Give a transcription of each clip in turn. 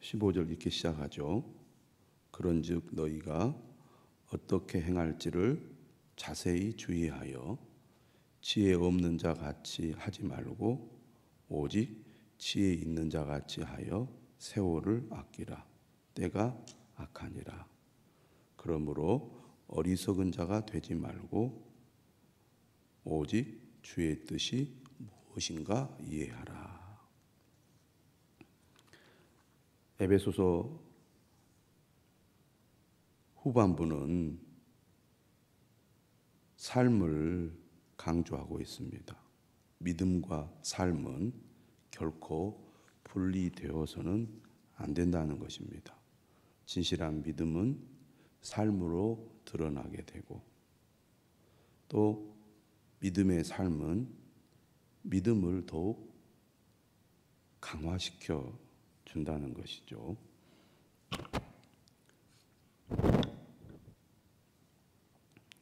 15절 이렇게 시작하죠. 그런즉 너희가 어떻게 행할지를 자세히 주의하여 지혜 없는 자 같이 하지 말고 오직 지혜 있는 자 같이 하여 세월을 아끼라. 때가 악하니라. 그러므로 어리석은 자가 되지 말고 오직 주의 뜻이 무엇인가 이해하라. 에베소서 후반부는 삶을 강조하고 있습니다. 믿음과 삶은 결코 분리되어서는 안 된다는 것입니다. 진실한 믿음은 삶으로 드러나게 되고 또 믿음의 삶은 믿음을 더욱 강화시켜 준다는 것이죠.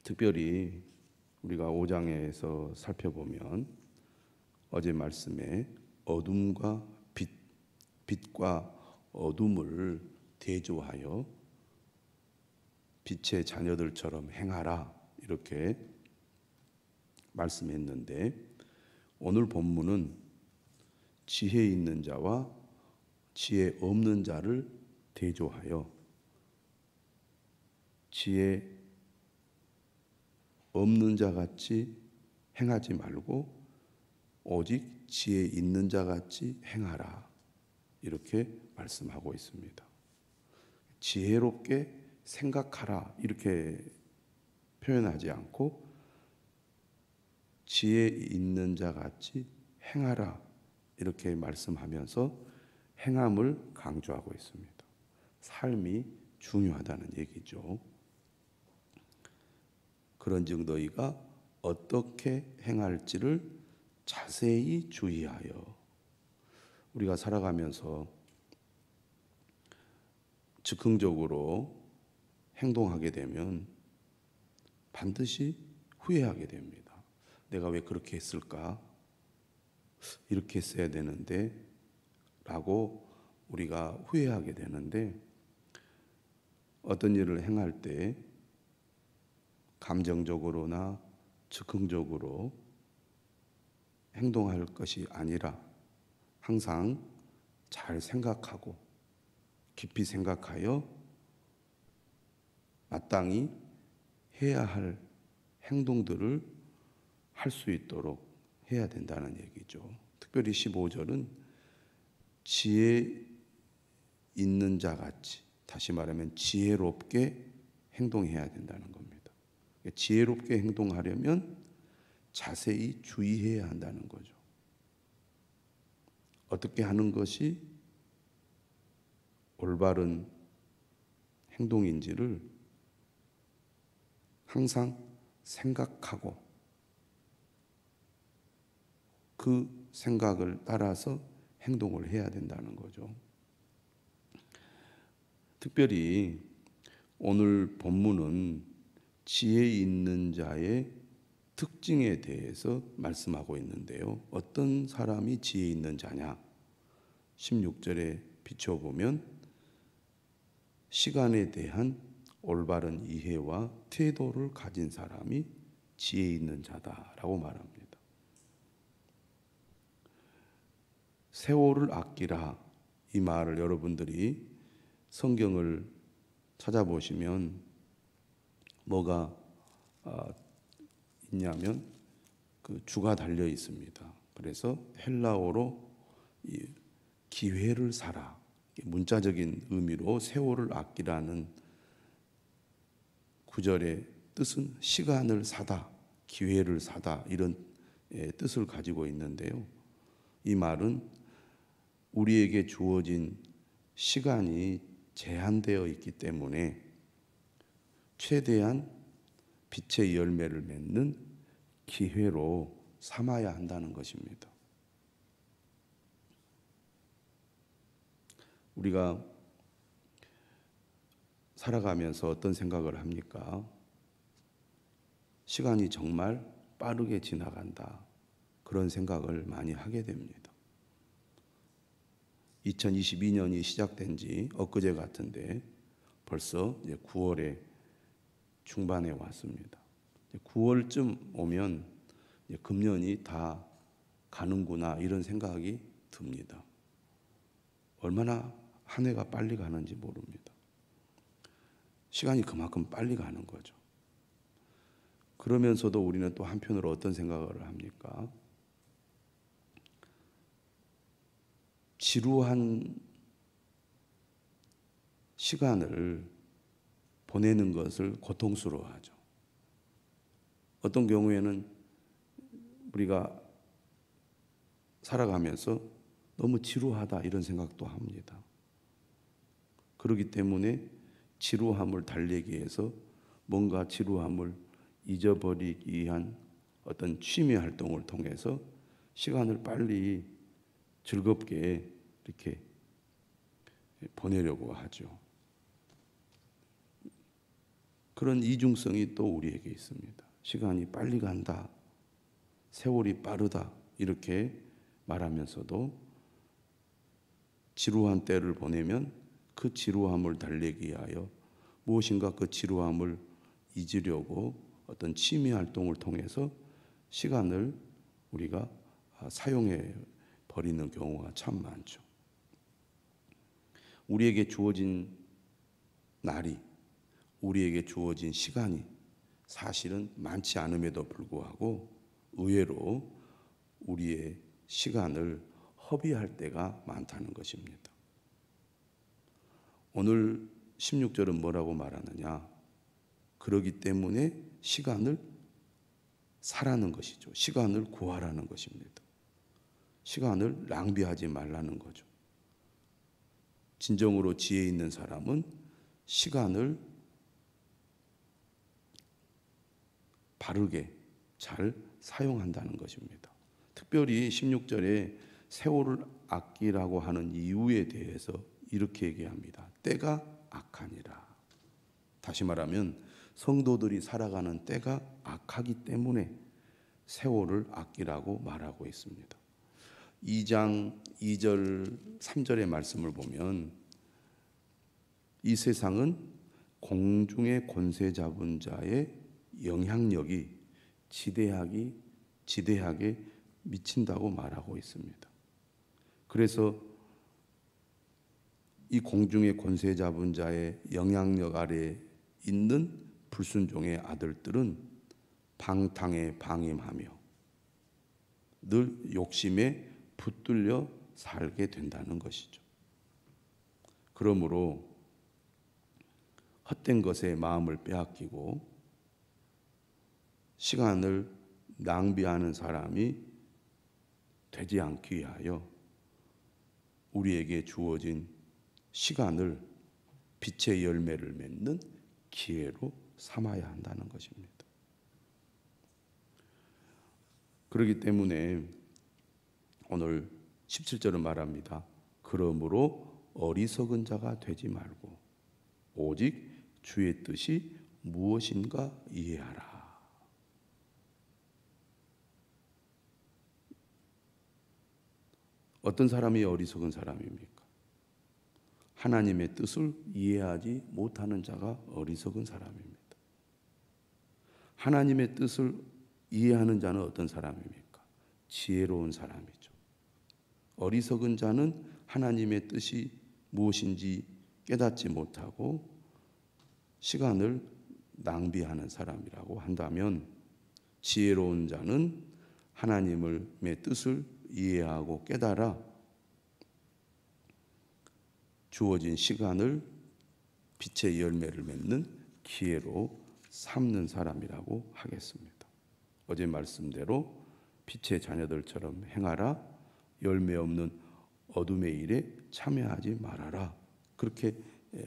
특별히 우리가 5장에서 살펴보면 어제 말씀에 어둠과 빛, 빛과 어둠을 대조하여 빛의 자녀들처럼 행하라 이렇게 말씀했는데 오늘 본문은 지혜 있는 자와 지혜 없는 자를 대조하여 지혜 없는 자 같이 행하지 말고 오직 지혜 있는 자 같이 행하라 이렇게 말씀하고 있습니다. 지혜롭게 생각하라 이렇게 표현하지 않고 지혜 있는 자 같이 행하라 이렇게 말씀하면서 행함을 강조하고 있습니다. 삶이 중요하다는 얘기죠. 그런즉 너희가 어떻게 행할지를 자세히 주의하여 우리가 살아가면서 즉흥적으로 행동하게 되면 반드시 후회하게 됩니다. 내가 왜 그렇게 했을까? 이렇게 했어야 되는데 라고 우리가 후회하게 되는데 어떤 일을 행할 때 감정적으로나 즉흥적으로 행동할 것이 아니라 항상 잘 생각하고 깊이 생각하여 마땅히 해야 할 행동들을 할 수 있도록 해야 된다는 얘기죠. 특별히 15절은 지혜 있는 자 같이, 다시 말하면 지혜롭게 행동해야 된다는 겁니다. 지혜롭게 행동하려면 자세히 주의해야 한다는 거죠. 어떻게 하는 것이 올바른 행동인지를 항상 생각하고 그 생각을 따라서 행동을 해야 된다는 거죠. 특별히 오늘 본문은 지혜 있는 자의 특징에 대해서 말씀하고 있는데요. 어떤 사람이 지혜 있는 자냐? 16절에 비춰보면 시간에 대한 올바른 이해와 태도를 가진 사람이 지혜 있는 자다라고 말합니다. 세월을 아끼라 이 말을 여러분들이 성경을 찾아보시면 뭐가 있냐면 그 주가 달려 있습니다. 그래서 헬라어로 기회를 사라 문자적인 의미로 세월을 아끼라는 구절의 뜻은 시간을 사다, 기회를 사다 이런 뜻을 가지고 있는데요. 이 말은 우리에게 주어진 시간이 제한되어 있기 때문에 최대한 빛의 열매를 맺는 기회로 삼아야 한다는 것입니다. 우리가 살아가면서 어떤 생각을 합니까? 시간이 정말 빠르게 지나간다. 그런 생각을 많이 하게 됩니다. 2022년이 시작된 지 엊그제 같은데 벌써 이제 9월의 중반에 왔습니다. 9월쯤 오면 이제 금년이 다 가는구나 이런 생각이 듭니다. 얼마나 한 해가 빨리 가는지 모릅니다. 시간이 그만큼 빨리 가는 거죠. 그러면서도 우리는 또 한편으로 어떤 생각을 합니까? 지루한 시간을 보내는 것을 고통스러워하죠. 어떤 경우에는 우리가 살아가면서 너무 지루하다 이런 생각도 합니다. 그렇기 때문에 지루함을 달래기 위해서 뭔가 지루함을 잊어버리기 위한 어떤 취미 활동을 통해서 시간을 빨리 즐겁게 이렇게 보내려고 하죠. 그런 이중성이 또 우리에게 있습니다. 시간이 빨리 간다, 세월이 빠르다 이렇게 말하면서도 지루한 때를 보내면 그 지루함을 달래기 위하여 무엇인가 그 지루함을 잊으려고 어떤 취미 활동을 통해서 시간을 우리가 사용해 버리는 경우가 참 많죠. 우리에게 주어진 날이, 우리에게 주어진 시간이 사실은 많지 않음에도 불구하고 의외로 우리의 시간을 허비할 때가 많다는 것입니다. 오늘 16절은 뭐라고 말하느냐? 그러기 때문에 시간을 사라는 것이죠. 시간을 구하라는 것입니다. 시간을 낭비하지 말라는 거죠. 진정으로 지혜 있는 사람은 시간을 바르게 잘 사용한다는 것입니다. 특별히 16절에 세월을 아끼라고 하는 이유에 대해서 이렇게 얘기합니다. 때가 악하니라. 다시 말하면 성도들이 살아가는 때가 악하기 때문에 세월을 아끼라고 말하고 있습니다. 2장 2절 3절의 말씀을 보면 이 세상은 공중의 권세 잡은 자의 영향력이 지대하게 미친다고 말하고 있습니다. 그래서 이 공중의 권세 잡은 자의 영향력 아래 있는 불순종의 아들들은 방탕에 방임하며 늘 욕심에 붙들려 살게 된다는 것이죠. 그러므로 헛된 것에 마음을 빼앗기고 시간을 낭비하는 사람이 되지 않기 위하여 우리에게 주어진 시간을 빛의 열매를 맺는 기회로 삼아야 한다는 것입니다. 그렇기 때문에 오늘 17절은 말합니다. 그러므로 어리석은 자가 되지 말고 오직 주의 뜻이 무엇인가 이해하라. 어떤 사람이 어리석은 사람입니까? 하나님의 뜻을 이해하지 못하는 자가 어리석은 사람입니다. 하나님의 뜻을 이해하는 자는 어떤 사람입니까? 지혜로운 사람이죠. 어리석은 자는 하나님의 뜻이 무엇인지 깨닫지 못하고 시간을 낭비하는 사람이라고 한다면, 지혜로운 자는 하나님의 뜻을 이해하고 깨달아 주어진 시간을 빛의 열매를 맺는 기회로 삼는 사람이라고 하겠습니다. 어제 말씀대로 빛의 자녀들처럼 행하라. 열매 없는 어둠의 일에 참여하지 말아라. 그렇게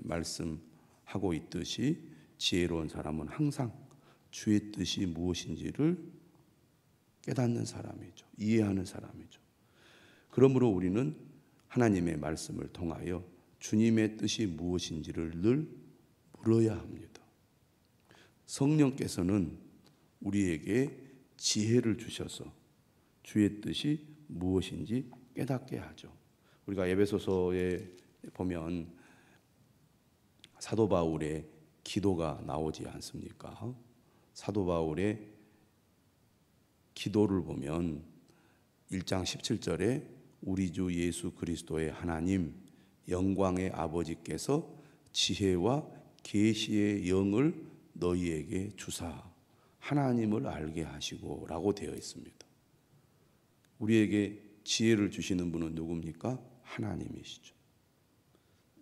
말씀하고 있듯이 지혜로운 사람은 항상 주의 뜻이 무엇인지를 깨닫는 사람이죠. 이해하는 사람이죠. 그러므로 우리는 하나님의 말씀을 통하여 주님의 뜻이 무엇인지를 늘 물어야 합니다. 성령께서는 우리에게 지혜를 주셔서 주의 뜻이 무엇인지 깨닫게 하죠. 우리가 에베소서에 보면 사도 바울의 기도가 나오지 않습니까? 사도 바울의 기도를 보면 1장 17절에 우리 주 예수 그리스도의 하나님 영광의 아버지께서 지혜와 계시의 영을 너희에게 주사 하나님을 알게 하시고 라고 되어 있습니다. 우리에게 지혜를 주시는 분은 누굽니까? 하나님이시죠.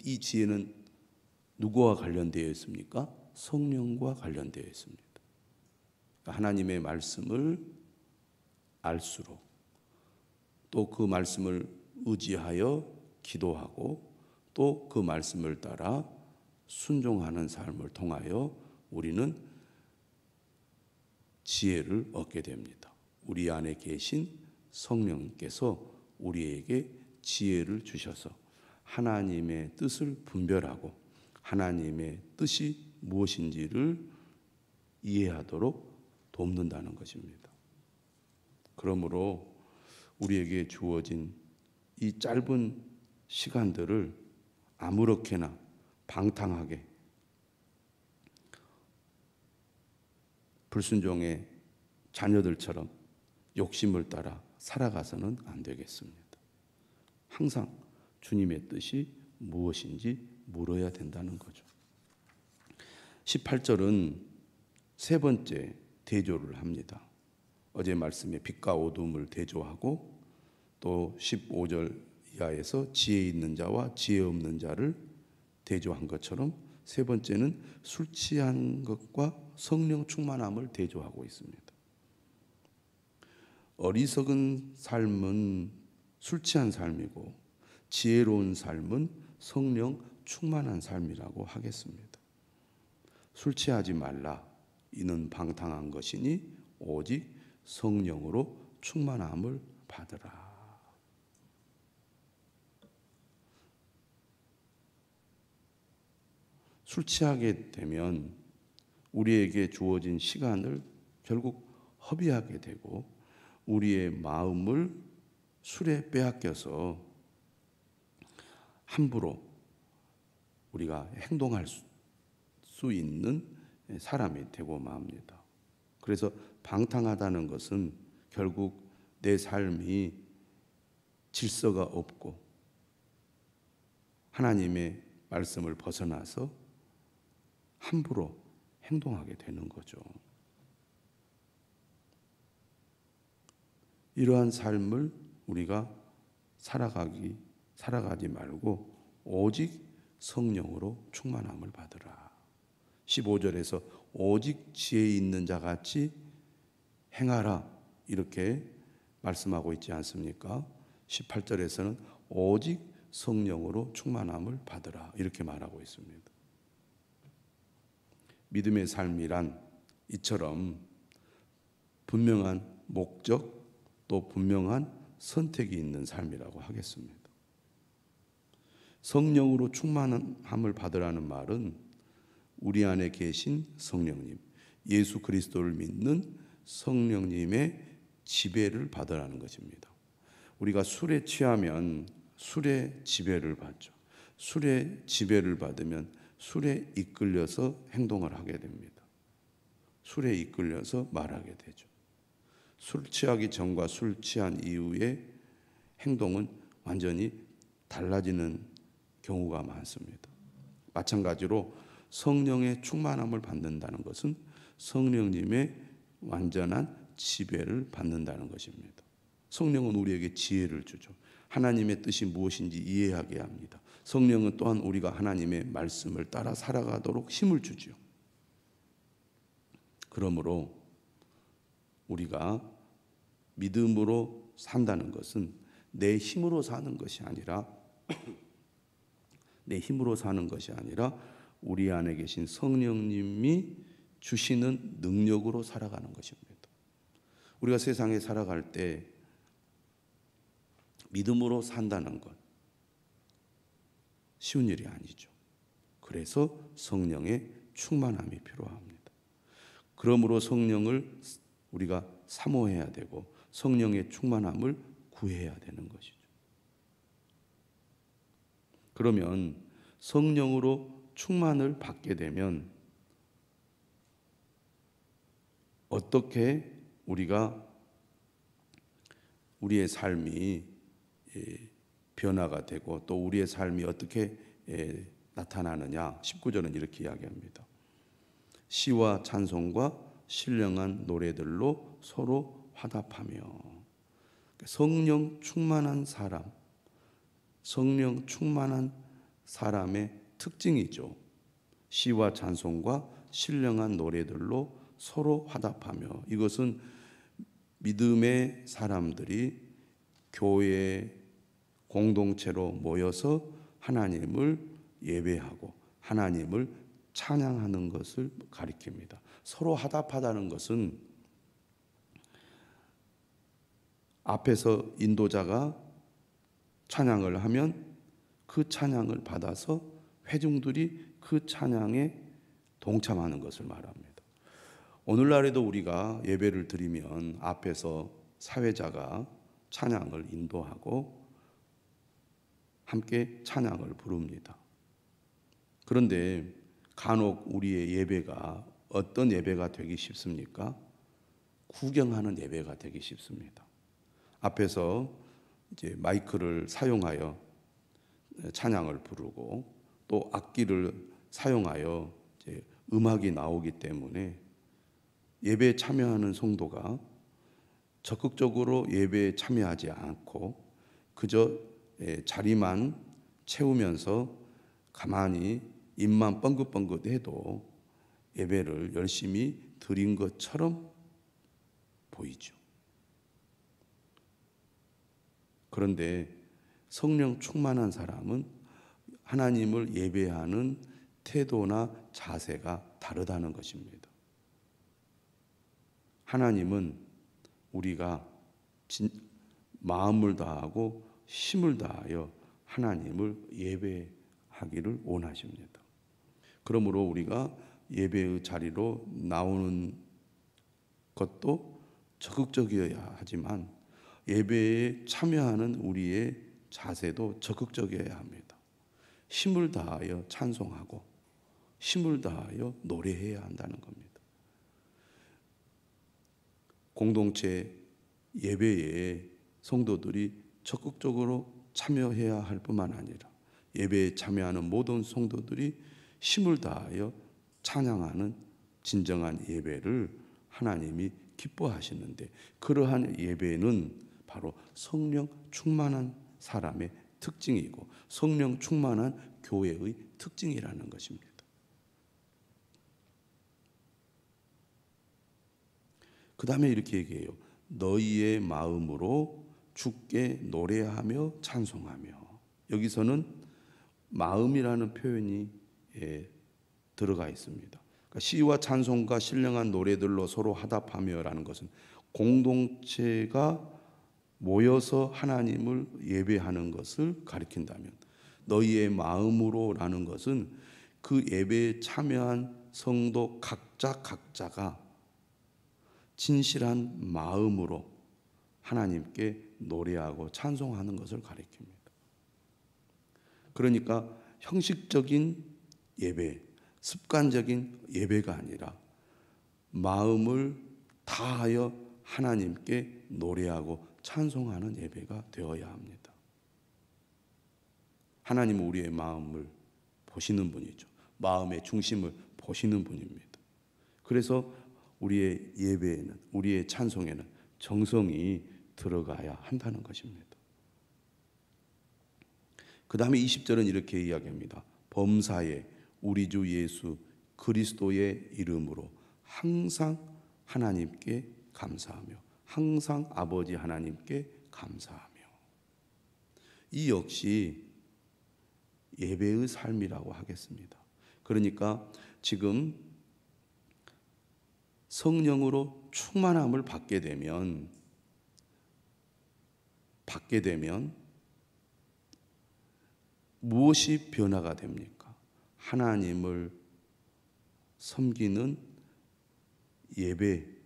이 지혜는 누구와 관련되어 있습니까? 성령과 관련되어 있습니다. 하나님의 말씀을 알수록 또 그 말씀을 의지하여 기도하고 또 그 말씀을 따라 순종하는 삶을 통하여 우리는 지혜를 얻게 됩니다. 우리 안에 계신 성령께서 우리에게 지혜를 주셔서 하나님의 뜻을 분별하고 하나님의 뜻이 무엇인지를 이해하도록 돕는다는 것입니다. 그러므로 우리에게 주어진 이 짧은 시간들을 아무렇게나 방탕하게 불순종의 자녀들처럼 욕심을 따라 살아가서는 안 되겠습니다. 항상 주님의 뜻이 무엇인지 물어야 된다는 거죠. 18절은 세 번째 대조를 합니다. 어제 말씀에 빛과 어둠을 대조하고 또 15절 이하에서 지혜 있는 자와 지혜 없는 자를 대조한 것처럼 세 번째는 술 취한 것과 성령 충만함을 대조하고 있습니다. 어리석은 삶은 술 취한 삶이고 지혜로운 삶은 성령 충만한 삶이라고 하겠습니다. 술 취하지 말라. 이는 방탕한 것이니 오직 성령으로 충만함을 받으라. 술 취하게 되면 우리에게 주어진 시간을 결국 허비하게 되고 우리의 마음을 술에 빼앗겨서 함부로 우리가 행동할 수 있는 사람이 되고 맙니다. 그래서 방탕하다는 것은 결국 내 삶이 질서가 없고 하나님의 말씀을 벗어나서 함부로 행동하게 되는 거죠. 이러한 삶을 우리가 살아가지 말고 오직 성령으로 충만함을 받으라. 15절에서 오직 지혜 있는 자 같이 행하라 이렇게 말씀하고 있지 않습니까? 18절에서는 오직 성령으로 충만함을 받으라 이렇게 말하고 있습니다. 믿음의 삶이란 이처럼 분명한 목적 또 분명한 선택이 있는 삶이라고 하겠습니다. 성령으로 충만함을 받으라는 말은 우리 안에 계신 성령님, 예수 그리스도를 믿는 성령님의 지배를 받으라는 것입니다. 우리가 술에 취하면 술의 지배를 받죠. 술의 지배를 받으면 술에 이끌려서 행동을 하게 됩니다. 술에 이끌려서 말하게 되죠. 술 취하기 전과 술 취한 이후의 행동은 완전히 달라지는 경우가 많습니다. 마찬가지로 성령의 충만함을 받는다는 것은 성령님의 완전한 지배를 받는다는 것입니다. 성령은 우리에게 지혜를 주죠. 하나님의 뜻이 무엇인지 이해하게 합니다. 성령은 또한 우리가 하나님의 말씀을 따라 살아가도록 힘을 주죠. 그러므로 우리가 믿음으로 산다는 것은 내 힘으로 사는 것이 아니라 우리 안에 계신 성령님이 주시는 능력으로 살아가는 것입니다. 우리가 세상에 살아갈 때 믿음으로 산다는 것 쉬운 일이 아니죠. 그래서 성령의 충만함이 필요합니다. 그러므로 성령을 우리가 사모해야 되고 성령의 충만함을 구해야 되는 것이죠. 그러면 성령으로 충만을 받게 되면 어떻게 우리가 우리의 삶이 변화가 되고 또 우리의 삶이 어떻게 나타나느냐. 19절은 이렇게 이야기합니다. 시와 찬송과 신령한 노래들로 서로 화답하며. 성령 충만한 사람, 성령 충만한 사람의 특징이죠. 시와 찬송과 신령한 노래들로 서로 화답하며. 이것은 믿음의 사람들이 교회 공동체로 모여서 하나님을 예배하고 하나님을 찬양하는 것을 가리킵니다. 서로 화답하다는 것은 앞에서 인도자가 찬양을 하면 그 찬양을 받아서 회중들이 그 찬양에 동참하는 것을 말합니다. 오늘날에도 우리가 예배를 드리면 앞에서 사회자가 찬양을 인도하고 함께 찬양을 부릅니다. 그런데 간혹 우리의 예배가 어떤 예배가 되기 쉽습니까? 구경하는 예배가 되기 쉽습니다. 앞에서 이제 마이크를 사용하여 찬양을 부르고 또 악기를 사용하여 이제 음악이 나오기 때문에 예배에 참여하는 성도가 적극적으로 예배에 참여하지 않고 그저 자리만 채우면서 가만히 입만 뻥긋뻥긋해도 예배를 열심히 드린 것처럼 보이죠. 그런데 성령 충만한 사람은 하나님을 예배하는 태도나 자세가 다르다는 것입니다. 하나님은 우리가 마음을 다하고 힘을 다하여 하나님을 예배하기를 원하십니다. 그러므로 우리가 예배의 자리로 나오는 것도 적극적이어야 하지만 예배에 참여하는 우리의 자세도 적극적이어야 합니다. 힘을 다하여 찬송하고 힘을 다하여 노래해야 한다는 겁니다. 공동체 예배에 성도들이 적극적으로 참여해야 할 뿐만 아니라 예배에 참여하는 모든 성도들이 힘을 다하여 찬양하는 진정한 예배를 하나님이 기뻐하시는데, 그러한 예배는 바로 성령 충만한 사람의 특징이고 성령 충만한 교회의 특징이라는 것입니다. 그 다음에 이렇게 얘기해요. 너희의 마음으로 주께 노래하며 찬송하며. 여기서는 마음이라는 표현이 들어가 있습니다. 그러니까 시와 찬송과 신령한 노래들로 서로 화답하며라는 것은 공동체가 모여서 하나님을 예배하는 것을 가리킨다면, 너희의 마음으로라는 것은 그 예배에 참여한 성도 각자가 진실한 마음으로 하나님께 노래하고 찬송하는 것을 가리킵니다. 그러니까 형식적인 예배, 습관적인 예배가 아니라 마음을 다하여 하나님께 노래하고 찬송하는 예배가 되어야 합니다. 하나님은 우리의 마음을 보시는 분이죠. 마음의 중심을 보시는 분입니다. 그래서 우리의 예배에는, 우리의 찬송에는 정성이 들어가야 한다는 것입니다. 그 다음에 20절은 이렇게 이야기합니다. 범사에 우리 주 예수 그리스도의 이름으로 항상 하나님께 감사하며, 항상 아버지 하나님께 감사하며. 이 역시 예배의 삶이라고 하겠습니다. 그러니까 지금 성령으로 충만함을 받게 되면 무엇이 변화가 됩니까? 하나님을 섬기는 예배가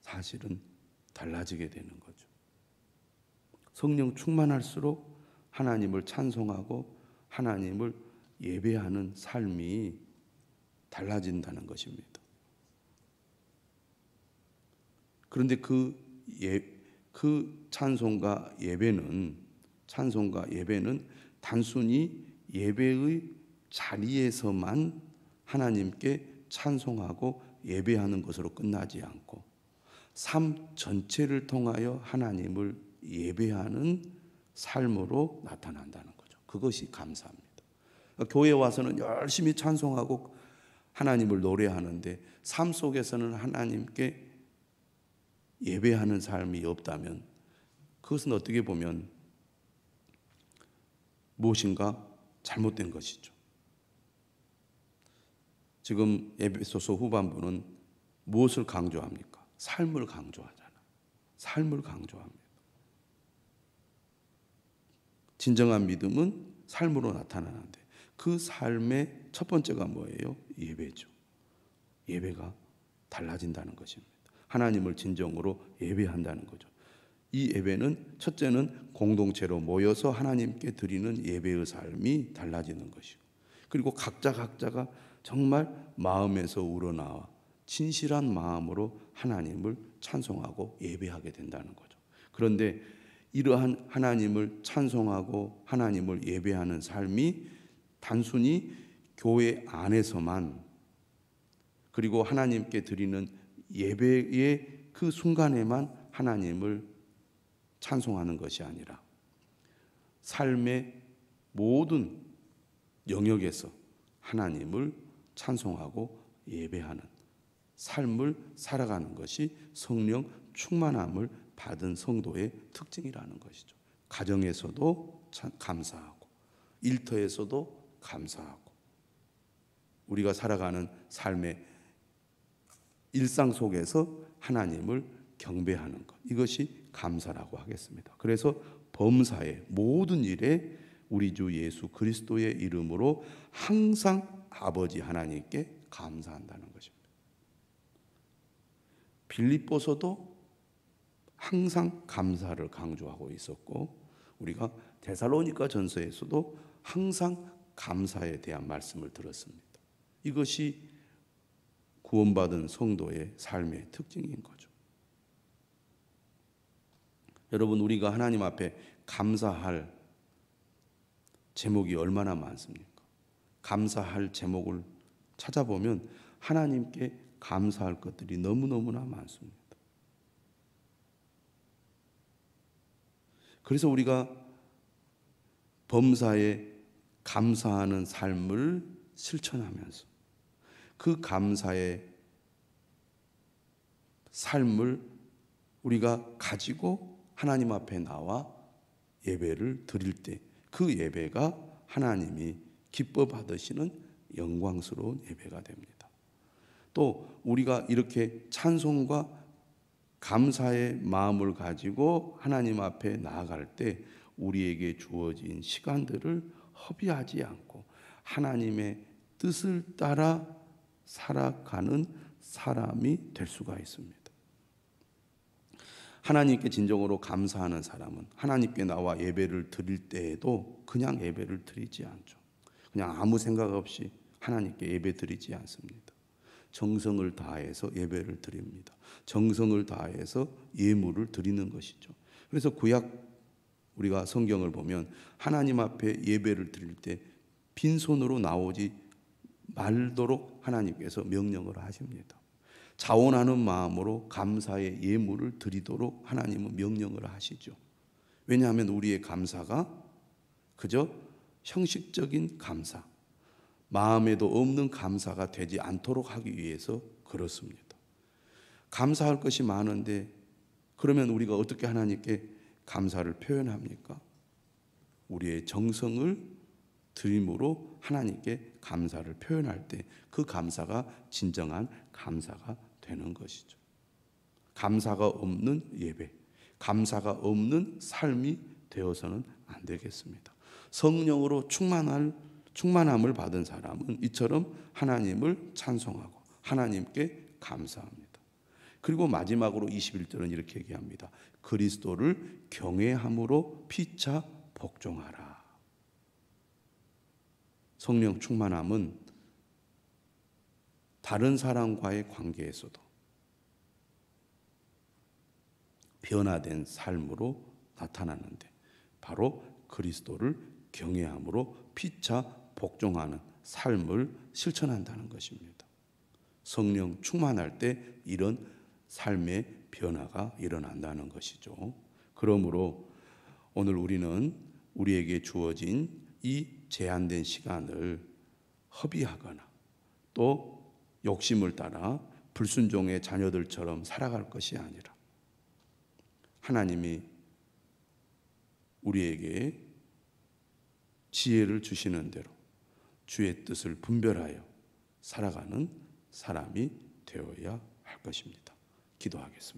사실은 달라지게 되는 거죠. 성령 충만할수록 하나님을 찬송하고 하나님을 예배하는 삶이 달라진다는 것입니다. 그런데 그 찬송과 예배는 단순히 예배의 자리에서만 하나님께 찬송하고 예배하는 것으로 끝나지 않고 삶 전체를 통하여 하나님을 예배하는 삶으로 나타난다는 거죠. 그것이 감사합니다. 교회 와서는 열심히 찬송하고 하나님을 노래하는데 삶 속에서는 하나님께 예배하는 삶이 없다면 그것은 어떻게 보면 무엇인가 잘못된 것이죠. 지금 에베소서 후반부는 무엇을 강조합니까? 삶을 강조하잖아. 삶을 강조합니다. 진정한 믿음은 삶으로 나타나는데 그 삶의 첫 번째가 뭐예요? 예배죠. 예배가 달라진다는 것입니다. 하나님을 진정으로 예배한다는 거죠. 이 예배는 첫째는 공동체로 모여서 하나님께 드리는 예배의 삶이 달라지는 것이고, 그리고 각자가 정말 마음에서 우러나와 진실한 마음으로 하나님을 찬송하고 예배하게 된다는 거죠. 그런데 이러한 하나님을 찬송하고 하나님을 예배하는 삶이 단순히 교회 안에서만, 그리고 하나님께 드리는 예배의 그 순간에만 하나님을 찬송하는 것이 아니라 삶의 모든 영역에서 하나님을 찬송하고 예배하는 삶을 살아가는 것이 성령 충만함을 받은 성도의 특징이라는 것이죠. 가정에서도 감사하고 일터에서도 감사하고 우리가 살아가는 삶의 일상 속에서 하나님을 경배하는 것, 이것이 감사라고 하겠습니다. 그래서 범사의 모든 일에 우리 주 예수 그리스도의 이름으로 항상 아버지 하나님께 감사한다는 것입니다. 빌립보서도 항상 감사를 강조하고 있었고, 우리가 데살로니가 전서에서도 항상 감사에 대한 말씀을 들었습니다. 이것이 구원받은 성도의 삶의 특징인 거죠. 여러분, 우리가 하나님 앞에 감사할 제목이 얼마나 많습니까? 감사할 제목을 찾아보면 하나님께 감사할 것들이 너무너무나 많습니다. 그래서 우리가 범사에 감사하는 삶을 실천하면서 그 감사의 삶을 우리가 가지고 하나님 앞에 나와 예배를 드릴 때 그 예배가 하나님이 기뻐 받으시는 영광스러운 예배가 됩니다. 또 우리가 이렇게 찬송과 감사의 마음을 가지고 하나님 앞에 나아갈 때 우리에게 주어진 시간들을 허비하지 않고 하나님의 뜻을 따라 살아가는 사람이 될 수가 있습니다. 하나님께 진정으로 감사하는 사람은 하나님께 나와 예배를 드릴 때에도 그냥 예배를 드리지 않죠. 그냥 아무 생각 없이 하나님께 예배 드리지 않습니다. 정성을 다해서 예배를 드립니다. 정성을 다해서 예물을 드리는 것이죠. 그래서 구약 우리가 성경을 보면 하나님 앞에 예배를 드릴 때 빈손으로 나오지 말도록 하나님께서 명령을 하십니다. 자원하는 마음으로 감사의 예물을 드리도록 하나님은 명령을 하시죠. 왜냐하면 우리의 감사가 그저 형식적인 감사, 마음에도 없는 감사가 되지 않도록 하기 위해서 그렇습니다. 감사할 것이 많은데 그러면 우리가 어떻게 하나님께 감사를 표현합니까? 우리의 정성을 드림으로 하나님께 감사를 표현할 때 그 감사가 진정한 감사가 되는 것이죠. 감사가 없는 예배, 감사가 없는 삶이 되어서는 안 되겠습니다. 성령으로 충만함을 받은 사람은 이처럼 하나님을 찬송하고 하나님께 감사합니다. 그리고 마지막으로 21절은 이렇게 얘기합니다. 그리스도를 경외함으로 피차 복종하라. 성령 충만함은 다른 사람과의 관계에서도 변화된 삶으로 나타나는데 바로 그리스도를 경외함으로 피차 복종하는 삶을 실천한다는 것입니다. 성령 충만할 때 이런 삶의 변화가 일어난다는 것이죠. 그러므로 오늘 우리는 우리에게 주어진 이 제한된 시간을 허비하거나 또 욕심을 따라 불순종의 자녀들처럼 살아갈 것이 아니라 하나님이 우리에게 지혜를 주시는 대로 주의 뜻을 분별하여 살아가는 사람이 되어야 할 것입니다. 기도하겠습니다.